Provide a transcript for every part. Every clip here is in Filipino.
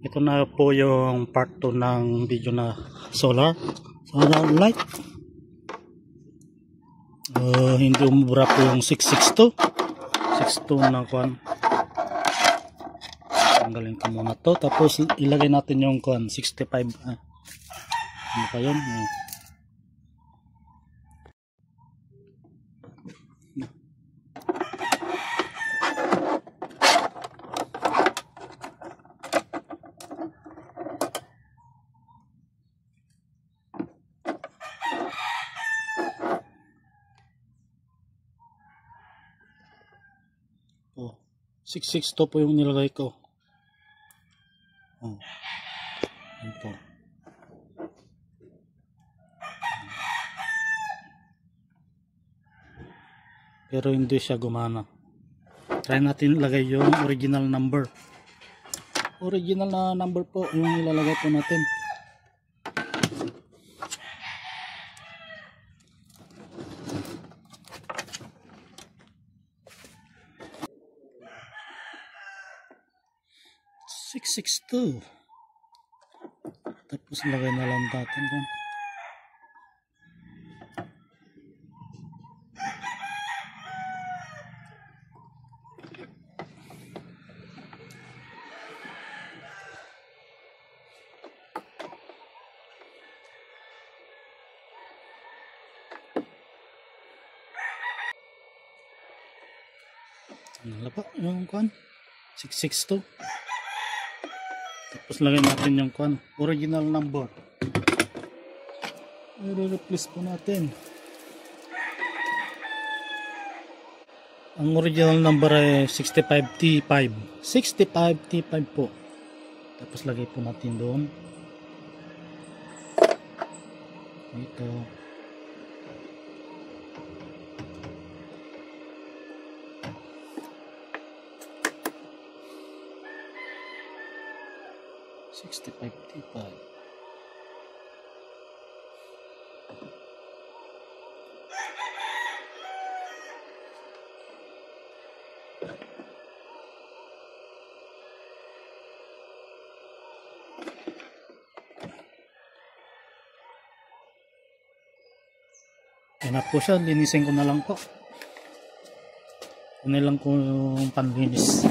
Ito na po yung part 2 ng video na solar light. Hindi umubra po yung 662 na kuan. Tanggalin ko muna to, tapos ilagay natin yung kuan 65. Ano pa yun? Oh, 662 po yung nilagay ko. Oh, yan po. Pero hindi siya gumana. Try natin ilagay yung original number. Original na number po yung ilalagay po natin. $662. Tapos lagay na lang natin dyan. Wala pa yung kuan 662. Tapos lagay natin yung kuan original number. I-replace po natin. Ang original number ay 65T5. 65T5 po. Tapos lagay po natin doon. Ito. $65T5. Yan na po siya, linisin ko na lang po. Ano lang ko yung panlinis.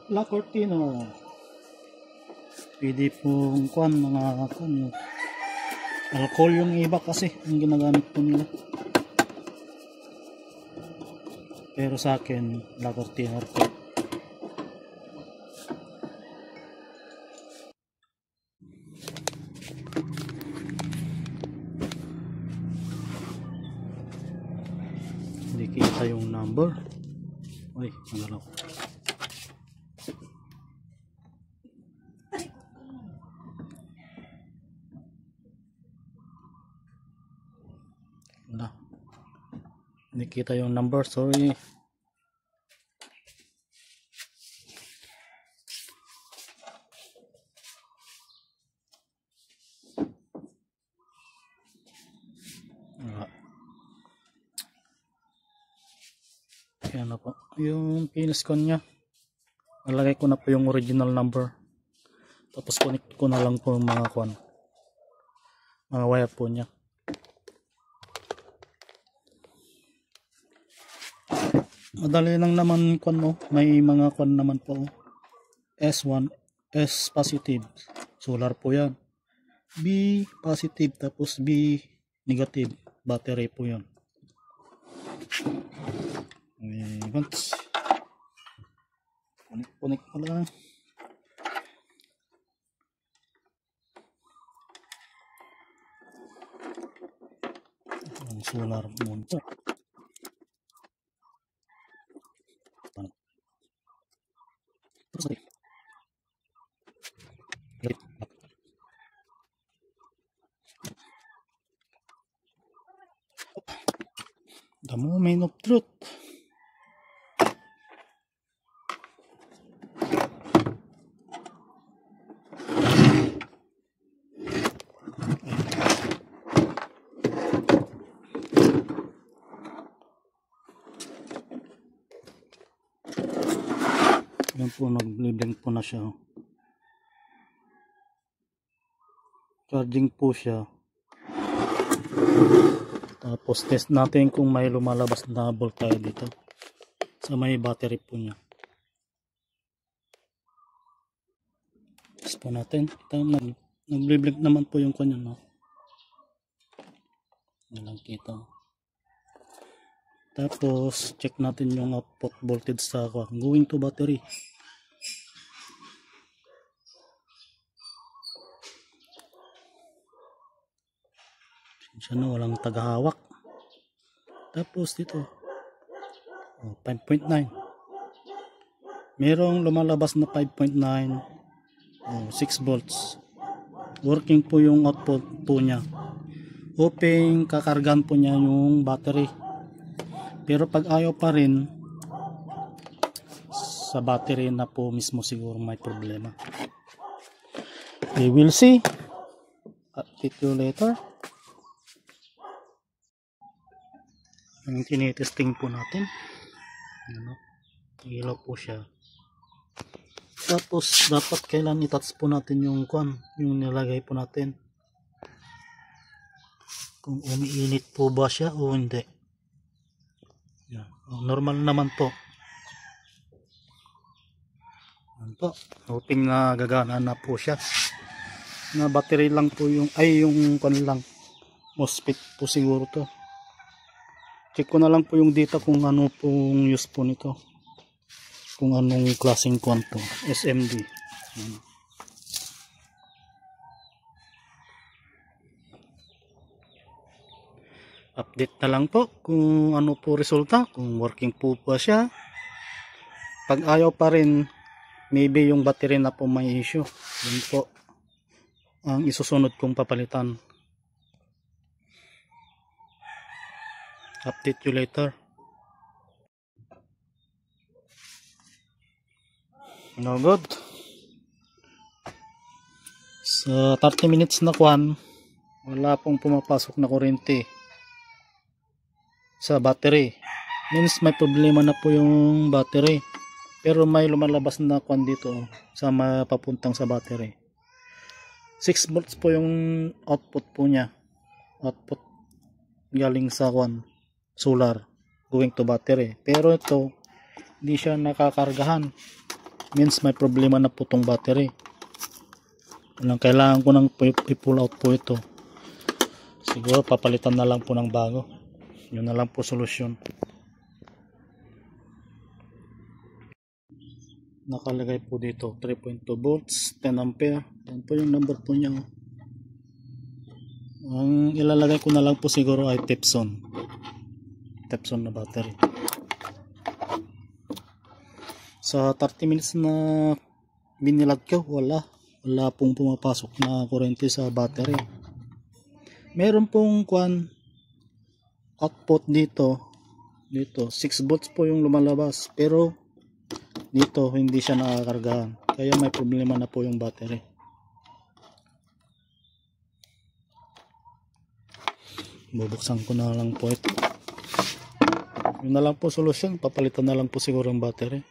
La Cortina. Pwede pong kuan mga kuan. Alcohol yung iba kasi ang ginagamit po nila. Pero sa akin, La Cortina po. Hindi kita yung number. Uy, nagalaw. Na. Hindi kita yung number, sorry. Yan na po. Yung pinis ko niya. Nalagay ko na po yung original number. Tapos connect ko na lang po yung mga kuan. Mga wire po niya. Madali lang naman kuan mo. May mga kuan naman po. S1, S positive. Solar po yan. B positive tapos B negative. Battery po yan. Connect ko lang. Ang solar mo. The moment of truth. Yan po, nag-blink po na siya. Charging po siya. Tapos test natin kung may lumalabas na voltage dito sa may battery po niya. Test po natin. Ito, nag-blink naman po yung kanya, no? Walang kita. Tapos check natin yung output voltage sa going to battery. Siya na, walang tagahawak. Tapos dito 5.9. Merong lumalabas na 5.9, 6 volts. Working po yung output po niya. Open, kakargan po niya yung battery. Pero pag ayaw pa rin, sa battery na po mismo siguro may problema. We will see. Update you later. Yung tinitesting po natin. Ano? Ilaw po siya. Tapos dapat kailan i-touch po natin yung yung nilagay po natin. Kung umiinit po ba siya o hindi. Yan. Normal naman po. Yan po. Hoping na gagana na po siya. Na battery lang po yung yung lang. MOSFET po siguro to. Check ko na lang po yung data kung ano pong use po nito. Kung anong klaseng po. SMD. Update na lang po kung ano po resulta. Kung working po pa siya. Pag ayaw pa rin, maybe yung battery na po may issue. Yun po ang isusunod kong papalitan. Update you later. No good. Sa 30 minutes na wala pong pumapasok na kuryente sa battery. Means may problema na po yung battery. Pero may lumalabas na dito sa papuntang sa battery. 6 volts po yung output po niya. Output galing sa solar going to battery. Pero ito hindi siya nakakargahan. Means may problema na po tong battery. Kailangan ko nang i-pull out po ito. Siguro papalitan na lang po ng bago. Yun na lang po solusyon. Nakalagay po dito 3.2 volts 10 ampere. Yan po yung number po niya. Ang ilalagay ko na lang po siguro ay Tepson na battery. Sa 30 minutes na binilag ko, wala pong pumapasok na kuryente sa battery. Meron pong output dito 6 volts po yung lumalabas, pero dito hindi siya nakakargahan, kaya may problema na po yung battery. Bubuksan ko na lang po ito. Yun na lang po solusyon, papalitan na lang po siguro yung battery.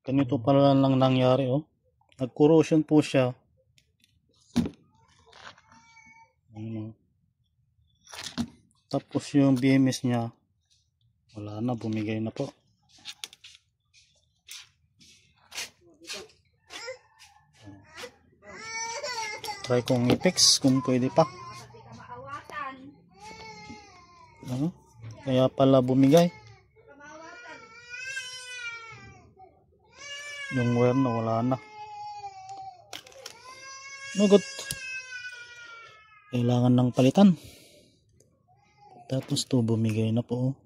Ganito pala lang nangyari, nag-corrosion po siya. Tapos yung BMS niya wala na, bumigay na po. Try kong i-fix kung pwede pa. Kaya pala bumigay. Yung wire na wala na. No good. Kailangan ng palitan. Tapos to bumigay na po.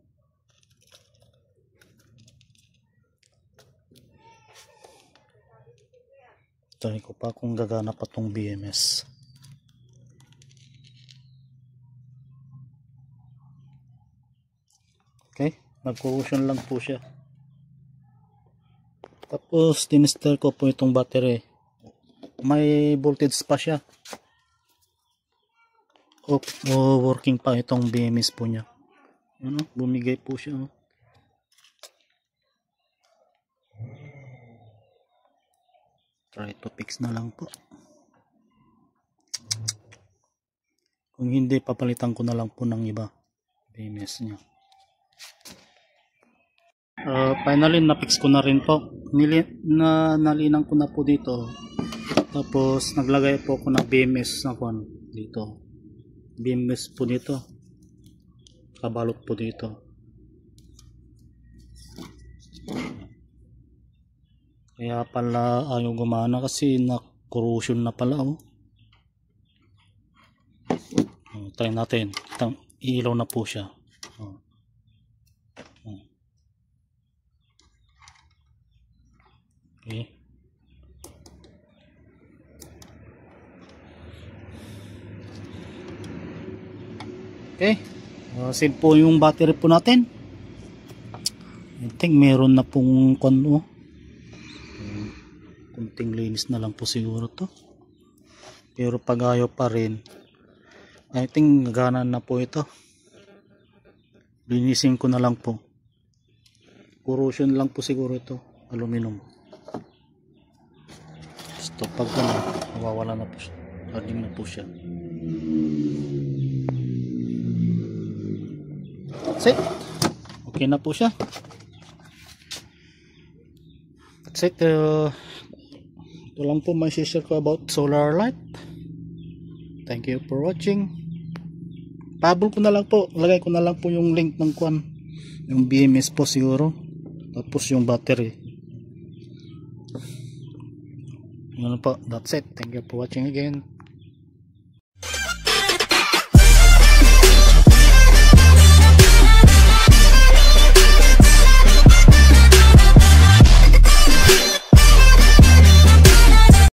Try ko pa kung gagana pa tong BMS. Okay, nag-corrosion lang po siya. Tapos tinister ko po itong battery. May voltage pa siya. Working pa itong BMS po niya. Bumigay po siya. Try to fix na lang po. Kung hindi, papalitan ko na lang po ng iba. BMS niya. Finally, na-fix ko na rin po. Nalinan ko na po dito. Tapos, naglagay po ako ng BMS na kwan dito. BMS po dito. Kabalot po dito. Kaya pala ayaw gumana kasi na-corrosion na pala. Try natin. Iilaw na po siya. Okay. Okay. Save po yung battery po natin. I think meron na pong kunting linis na lang po siguro to. Pero pag ayaw pa rin, I think gana na po ito. Linisin ko na lang po. Corrosion lang po siguro ito. Aluminum. Basta pag nawawala na po siya. Aling na po siya. That's it. Okay na po siya. That's it. Ito lang po may share ko about solar light. Thank you for watching. Pabol ko na lang po. Lagay ko na lang po yung link ng kwan. Yung BMS po siguro. Tapos yung battery. Yun po. That's it. Thank you for watching again.